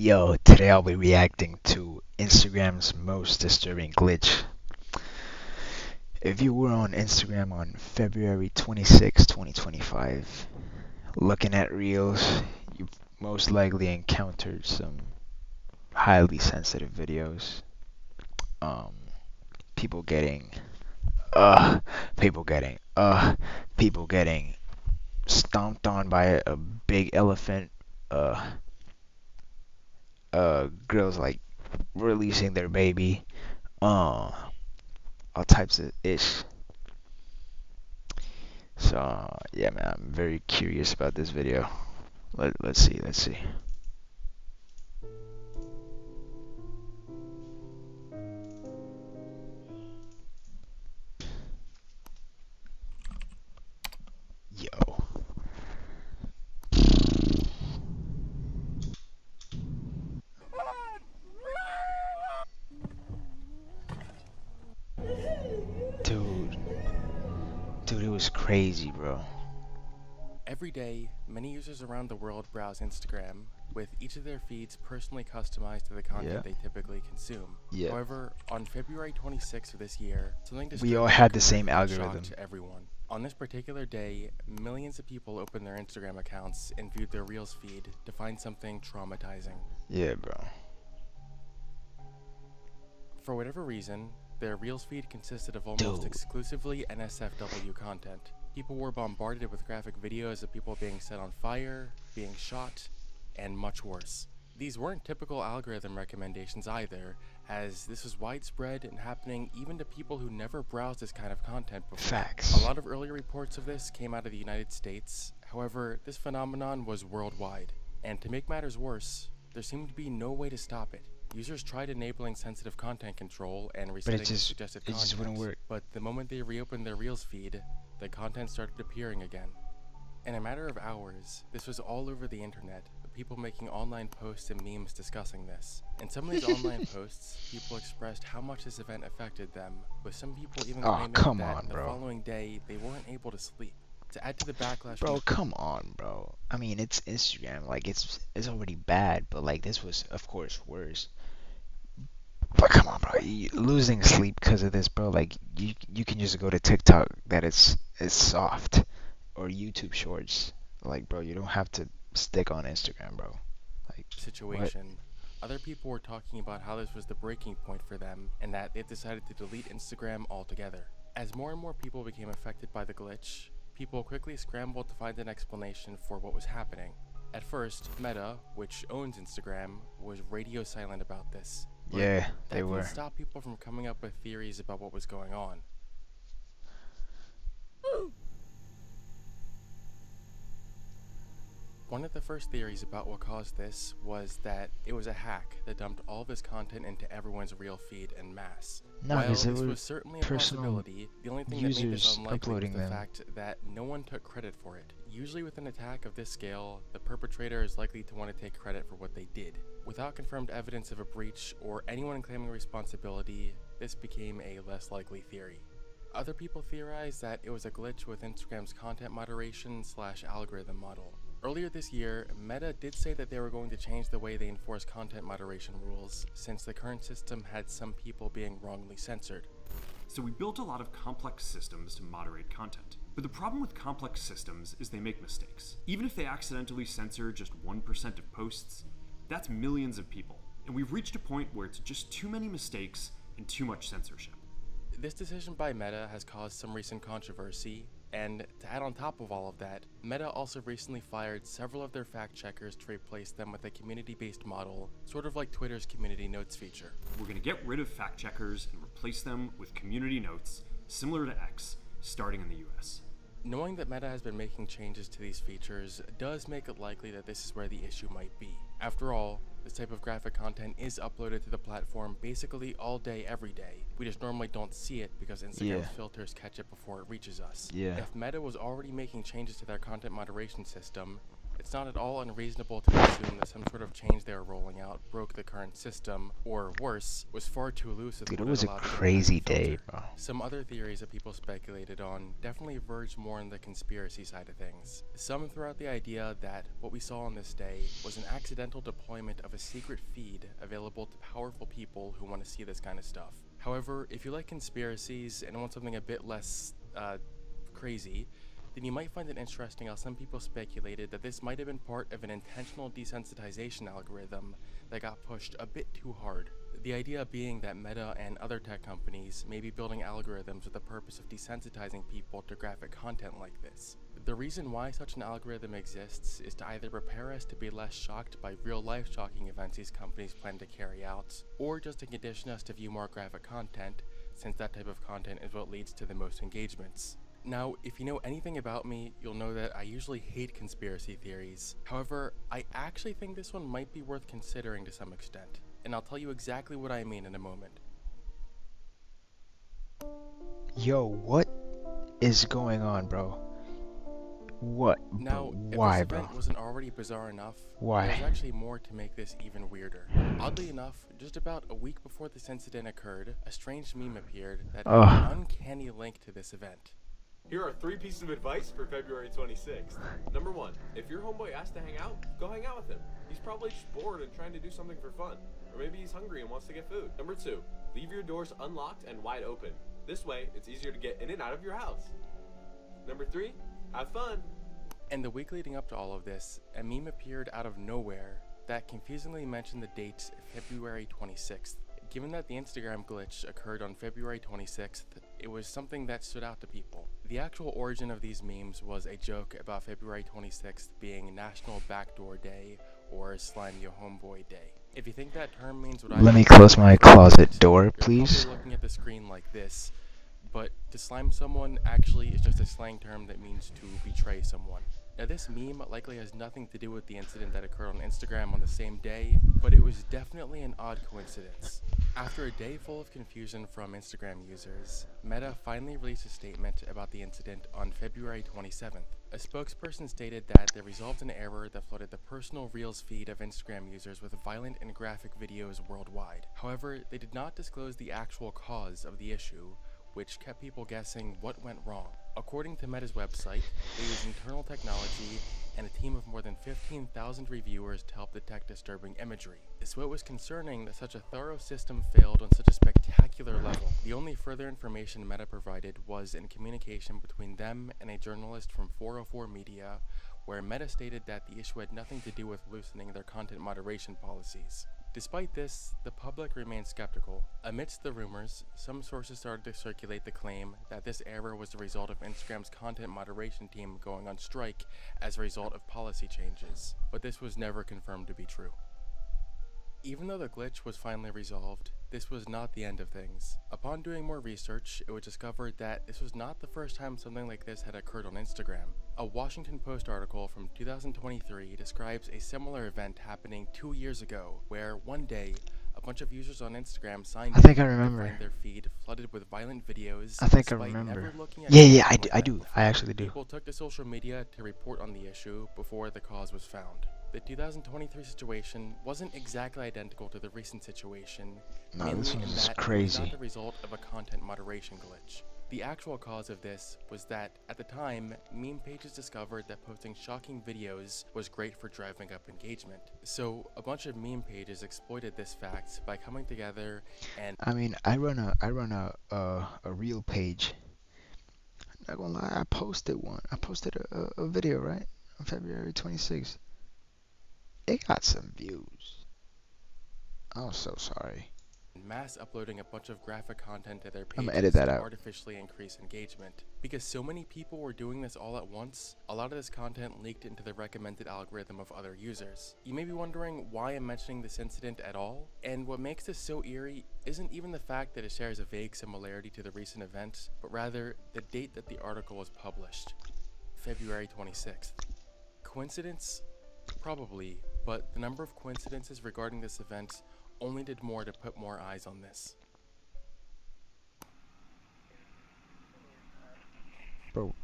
Yo, today I'll be reacting to Instagram's most disturbing glitch. If you were on Instagram on February 26, 2025, looking at Reels, you most likely encountered some highly sensitive videos. Um, people getting, uh, people getting, people getting stomped on by a big elephant. Uh, girls like releasing their baby. Uh, all types of ish. So yeah, man, I'm very curious about this video. Let's see, let's see. Yo, dude, dude, it was crazy, bro. Every day, many users around the world browse Instagram, with each of their feeds personally customized to the Yeah, content they typically consume. yeah. However, on February 26th of this year, something We all disturbing had the occurred same that shocked algorithm. everyone. On this particular day, millions of people opened their Instagram accounts and viewed their Reels feed to find something traumatizing. Yeah, bro. For whatever reason, their Reels feed consisted of almost Dude, exclusively NSFW content. People were bombarded with graphic videos of people being set on fire, being shot, and much worse. These weren't typical algorithm recommendations either, as this was widespread and happening even to people who never browsed this kind of content before. A facts. lot of early reports of this came out of the United States, however, this phenomenon was worldwide. And to make matters worse, there seemed to be no way to stop it. Users tried enabling sensitive content control and But resetting the suggested it just wouldn't content, work. but the moment they reopened their Reels feed, the content started appearing again. In a matter of hours, this was all over the internet, with people making online posts and memes discussing this. In some of these online posts, people expressed how much this event affected them, with some people even Oh, claiming come that on, the bro. following day they weren't able to sleep. To add to the backlash from Bro, come on, bro. I mean, it's Instagram. Like, it's already bad, but like this was, of course, worse. But come on, bro. Losing sleep because of this, bro. Like, you can just go to TikTok. That it's soft, or YouTube Shorts. Like, bro, you don't have to stick on Instagram, bro. Like, what? situation, other people were talking about how this was the breaking point for them and that they've decided to delete Instagram altogether. As more and more people became affected by the glitch, people quickly scrambled to find an explanation for what was happening. At first, Meta, which owns Instagram, was radio silent about this, but Yeah, they that didn't were. stop people from coming up with theories about what was going on. One of the first theories about what caused this was that it was a hack that dumped all of this content into everyone's Reel feed en masse. No, While because they this were was certainly a personal possibility, the only thing that made this users unlikely was uploading the them. fact that no one took credit for it. Usually with an attack of this scale, the perpetrator is likely to want to take credit for what they did. Without confirmed evidence of a breach or anyone claiming responsibility, this became a less likely theory. Other people theorized that it was a glitch with Instagram's content moderation / algorithm model. Earlier this year, Meta did say that they were going to change the way they enforce content moderation rules, since the current system had some people being wrongly censored. So we built a lot of complex systems to moderate content. But the problem with complex systems is they make mistakes. Even if they accidentally censor just 1% of posts, that's millions of people. And we've reached a point where it's just too many mistakes and too much censorship. This decision by Meta has caused some recent controversy, and to add on top of all of that, Meta also recently fired several of their fact checkers to replace them with a community-based model, sort of like Twitter's community notes feature. We're going to get rid of fact checkers and replace them with community notes, similar to X, starting in the US. Knowing that Meta has been making changes to these features does make it likely that this is where the issue might be. After all, this type of graphic content is uploaded to the platform basically all day, every day. We just normally don't see it because Instagram's filters catch it before it reaches us. Yeah. If Meta was already making changes to their content moderation system, It's not at all unreasonable to assume that some sort of change they were rolling out broke the current system, or worse, was far too loose with Dude, it what was it a allowed to get crazy behind the day, filter. bro. Some other theories that people speculated on definitely verged more on the conspiracy side of things. Some threw out the idea that what we saw on this day was an accidental deployment of a secret feed available to powerful people who want to see this kind of stuff. However, if you like conspiracies and want something a bit less crazy, then you might find it interesting how some people speculated that this might have been part of an intentional desensitization algorithm that got pushed a bit too hard. The idea being that Meta and other tech companies may be building algorithms with the purpose of desensitizing people to graphic content like this. The reason why such an algorithm exists is to either prepare us to be less shocked by real-life shocking events these companies plan to carry out, or just to condition us to view more graphic content, since that type of content is what leads to the most engagements. Now, if you know anything about me, you'll know that I usually hate conspiracy theories. However, I actually think this one might be worth considering to some extent, and I'll tell you exactly what I mean in a moment. Yo, what is going on, bro? What? Now, Why, if this bro? event wasn't already bizarre enough, Why? there's actually more to make this even weirder. Oddly enough, just about a week before this incident occurred, a strange meme appeared that had Ugh. an uncanny link to this event. Here are 3 pieces of advice for February 26th. Number 1, if your homeboy asks to hang out, go hang out with him. He's probably just bored and trying to do something for fun. Or maybe he's hungry and wants to get food. Number 2, leave your doors unlocked and wide open. This way, it's easier to get in and out of your house. Number 3, have fun. And the week leading up to all of this, a meme appeared out of nowhere that confusingly mentioned the date February 26th. Given that the Instagram glitch occurred on February 26th, it was something that stood out to people. The actual origin of these memes was a joke about February 26th being National Backdoor Day or Slime Your Homeboy Day. If you think that term means what I Let me think, close my closet door, you're please. probably looking at the screen like this, but to slime someone actually is just a slang term that means to betray someone. Now this meme likely has nothing to do with the incident that occurred on Instagram on the same day, but it was definitely an odd coincidence. After a day full of confusion from Instagram users, Meta finally released a statement about the incident on February 27th. A spokesperson stated that they resolved an error that flooded the personal Reels feed of Instagram users with violent and graphic videos worldwide. However, they did not disclose the actual cause of the issue, which kept people guessing what went wrong. According to Meta's website, they used internal technology and a team of more than 15,000 reviewers to help detect disturbing imagery. So it was concerning that such a thorough system failed on such a spectacular level. The only further information Meta provided was in communication between them and a journalist from 404 Media, where Meta stated that the issue had nothing to do with loosening their content moderation policies. Despite this, the public remained skeptical. Amidst the rumors, some sources started to circulate the claim that this error was the result of Instagram's content moderation team going on strike as a result of policy changes, but this was never confirmed to be true. Even though the glitch was finally resolved, this was not the end of things. Upon doing more research, it was discovered that this was not the first time something like this had occurred on Instagram. A Washington Post article from 2023 describes a similar event happening 2 years ago, where one day, a bunch of users on Instagram signed I think I in to remember. find their feed flooded with violent videos. I think I despite remember. never looking at Yeah, anything I like that do. before. I actually do. People took to social media to report on the issue before the cause was found. The 2023 situation wasn't exactly identical to the recent situation, No, mainly this in one's that it was crazy. not the result of a content moderation glitch. The actual cause of this was that, at the time, meme pages discovered that posting shocking videos was great for driving up engagement. So, a bunch of meme pages exploited this fact by coming together and I mean, I run a reel page. Not gonna lie, I posted one. I posted a video, right, on February 26th. It got some views. I'm so sorry. mass uploading a bunch of graphic content to their I'ma pages edit that to out. artificially increase engagement. Because so many people were doing this all at once, a lot of this content leaked into the recommended algorithm of other users. You may be wondering why I'm mentioning this incident at all, and what makes this so eerie isn't even the fact that it shares a vague similarity to the recent event, but rather the date that the article was published, February 26th. Coincidence? Probably, but the number of coincidences regarding this event only did more to put more eyes on this. Bro,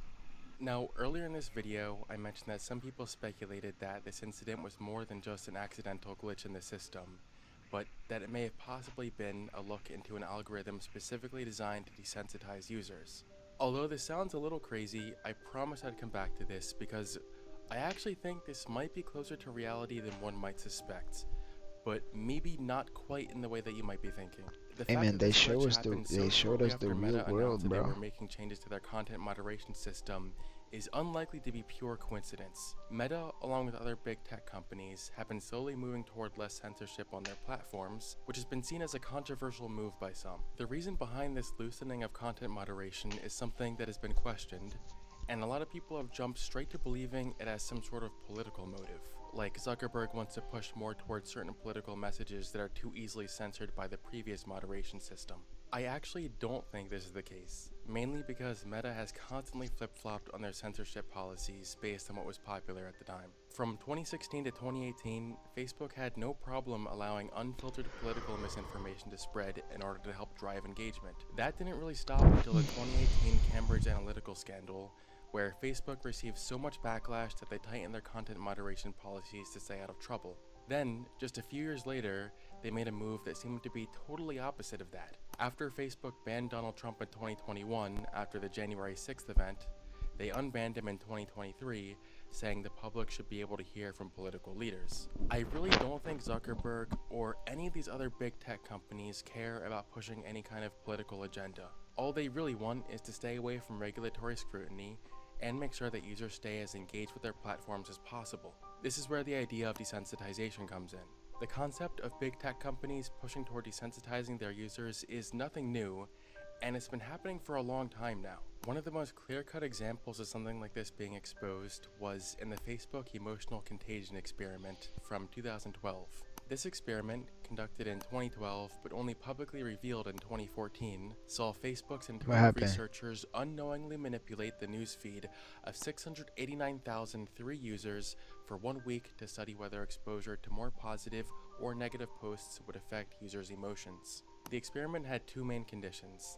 Now, earlier in this video, I mentioned that some people speculated that this incident was more than just an accidental glitch in the system, but that it may have possibly been a look into an algorithm specifically designed to desensitize users. Although this sounds a little crazy, I promise I'd come back to this because I actually think this might be closer to reality than one might suspect, but maybe not quite in the way that you might be thinking. The Hey fact man, that they this glitch showed us happened they so showed shortly us the after real Meta world, announced that they bro. were making changes to their content moderation system is unlikely to be pure coincidence. Meta, along with other big tech companies, have been slowly moving toward less censorship on their platforms, which has been seen as a controversial move by some. The reason behind this loosening of content moderation is something that has been questioned, and a lot of people have jumped straight to believing it has some sort of political motive. Like Zuckerberg wants to push more towards certain political messages that are too easily censored by the previous moderation system. I actually don't think this is the case, mainly because Meta has constantly flip-flopped on their censorship policies based on what was popular at the time. From 2016 to 2018, Facebook had no problem allowing unfiltered political misinformation to spread in order to help drive engagement. That didn't really stop until the 2018 Cambridge Analytica scandal, where Facebook received so much backlash that they tightened their content moderation policies to stay out of trouble. Then, just a few years later, they made a move that seemed to be totally opposite of that. After Facebook banned Donald Trump in 2021 after the January 6th event, they unbanned him in 2023, saying the public should be able to hear from political leaders. I really don't think Zuckerberg or any of these other big tech companies care about pushing any kind of political agenda. All they really want is to stay away from regulatory scrutiny and make sure that users stay as engaged with their platforms as possible. This is where the idea of desensitization comes in. The concept of big tech companies pushing toward desensitizing their users is nothing new, and it's been happening for a long time now. One of the most clear-cut examples of something like this being exposed was in the Facebook emotional contagion experiment from 2012. This experiment, conducted in 2012 but only publicly revealed in 2014, saw Facebook's internal researchers unknowingly manipulate the newsfeed of 689,003 users for 1 week to study whether exposure to more positive or negative posts would affect users' emotions. The experiment had two main conditions: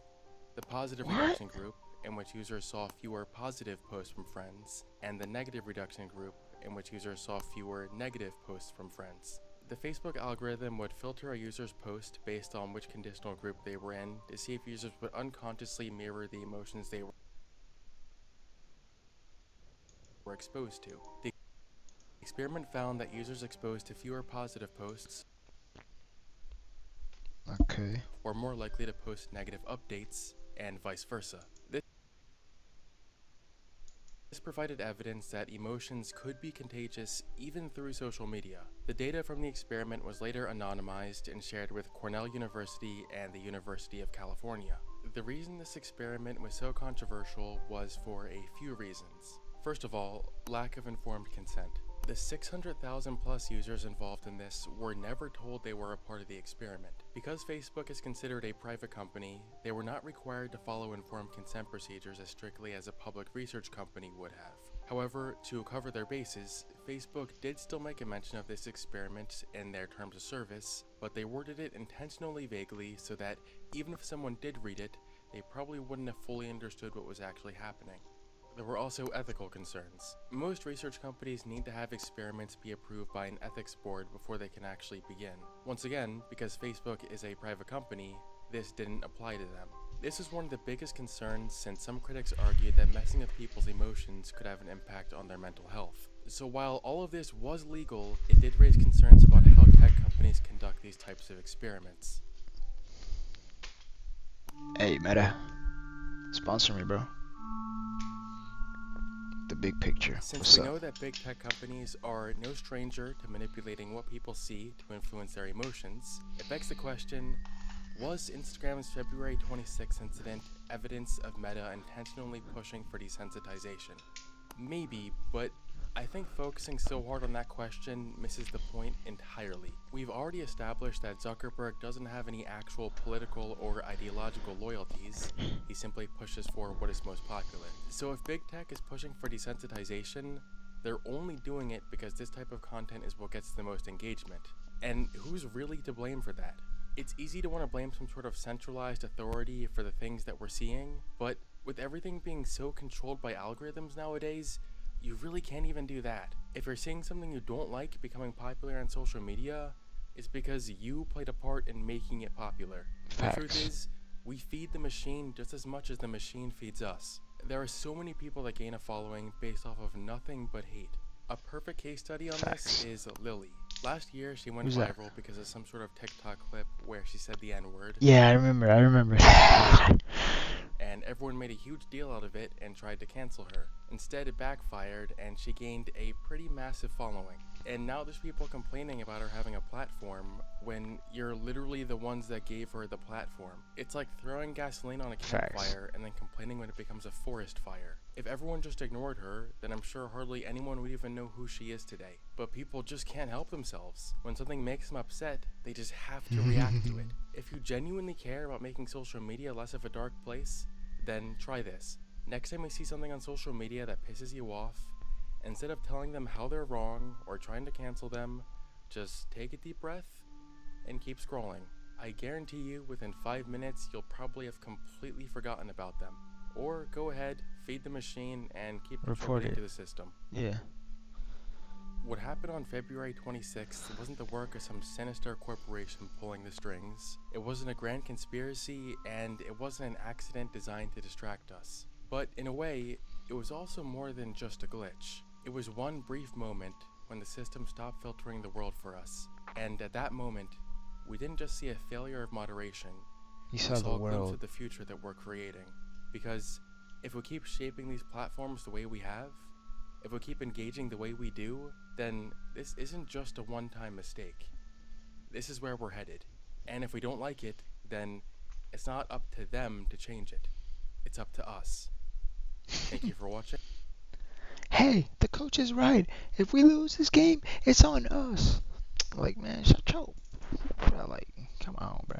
the positive reduction group, in which users saw fewer positive posts from friends, and the negative reduction group, in which users saw fewer negative posts from friends. The Facebook algorithm would filter a user's post based on which conditional group they were in to see if users would unconsciously mirror the emotions they were exposed to. The experiment found that users exposed to fewer positive posts were more likely to post negative updates, and vice versa. This provided evidence that emotions could be contagious even through social media. The data from the experiment was later anonymized and shared with Cornell University and the University of California. The reason this experiment was so controversial was for a few reasons. First of all, lack of informed consent. The 600,000 plus users involved in this were never told they were a part of the experiment. Because Facebook is considered a private company, they were not required to follow informed consent procedures as strictly as a public research company would have. However, to cover their bases, Facebook did still make a mention of this experiment in their terms of service, but they worded it intentionally vaguely so that even if someone did read it, they probably wouldn't have fully understood what was actually happening. There were also ethical concerns. Most research companies need to have experiments be approved by an ethics board before they can actually begin. Once again, because Facebook is a private company, this didn't apply to them. This is one of the biggest concerns, since some critics argued that messing with people's emotions could have an impact on their mental health. So while all of this was legal, it did raise concerns about how tech companies conduct these types of experiments. Hey, Meta. Sponsor me, bro. The big picture. Since we know that big tech companies are no stranger to manipulating what people see to influence their emotions, it begs the question, was Instagram's February 26th incident evidence of Meta intentionally pushing for desensitization? Maybe, but I think focusing so hard on that question misses the point entirely. We've already established that Zuckerberg doesn't have any actual political or ideological loyalties. He simply pushes for what is most popular. So if big tech is pushing for desensitization, they're only doing it because this type of content is what gets the most engagement. And who's really to blame for that? It's easy to want to blame some sort of centralized authority for the things that we're seeing, but With everything being so controlled by algorithms nowadays, you really can't even do that. If you're seeing something you don't like becoming popular on social media, it's because you played a part in making it popular. The truth Facts. is, we feed the machine just as much as the machine feeds us. There are so many people that gain a following based off of nothing but hate. A perfect case study on Facts. this is Lily. Last year, she went Who's that? viral because of some sort of TikTok clip where she said the N-word, Yeah, I remember. and everyone made a huge deal out of it and tried to cancel her. Instead, it backfired, and she gained a pretty massive following. And now there's people complaining about her having a platform when you're literally the ones that gave her the platform. It's like throwing gasoline on a Facts. campfire and then complaining when it becomes a forest fire. If everyone just ignored her, then I'm sure hardly anyone would even know who she is today. But people just can't help themselves. When something makes them upset, they just have to react to it. If you genuinely care about making social media less of a dark place, then try this. Next time you see something on social media that pisses you off, instead of telling them how they're wrong or trying to cancel them, just take a deep breath and keep scrolling. I guarantee you within 5 minutes you'll probably have completely forgotten about them. Or go ahead, feed the machine, and keep Report contributing it. to the system. Yeah. What happened on February 26th wasn't the work of some sinister corporation pulling the strings. It wasn't a grand conspiracy, and it wasn't an accident designed to distract us. But in a way, it was also more than just a glitch. It was one brief moment when the system stopped filtering the world for us. And at that moment, we didn't just see a failure of moderation, You we saw saw the a glimpse world. of the future that we're creating. Because if we keep shaping these platforms the way we have, if we keep engaging the way we do, then this isn't just a one-time mistake. This is where we're headed. And if we don't like it, then it's not up to them to change it. It's up to us. Thank you for watching. Hey, the coach is right. If we lose this game, it's on us. Like, man, shut your. Bro, like, come on, bro.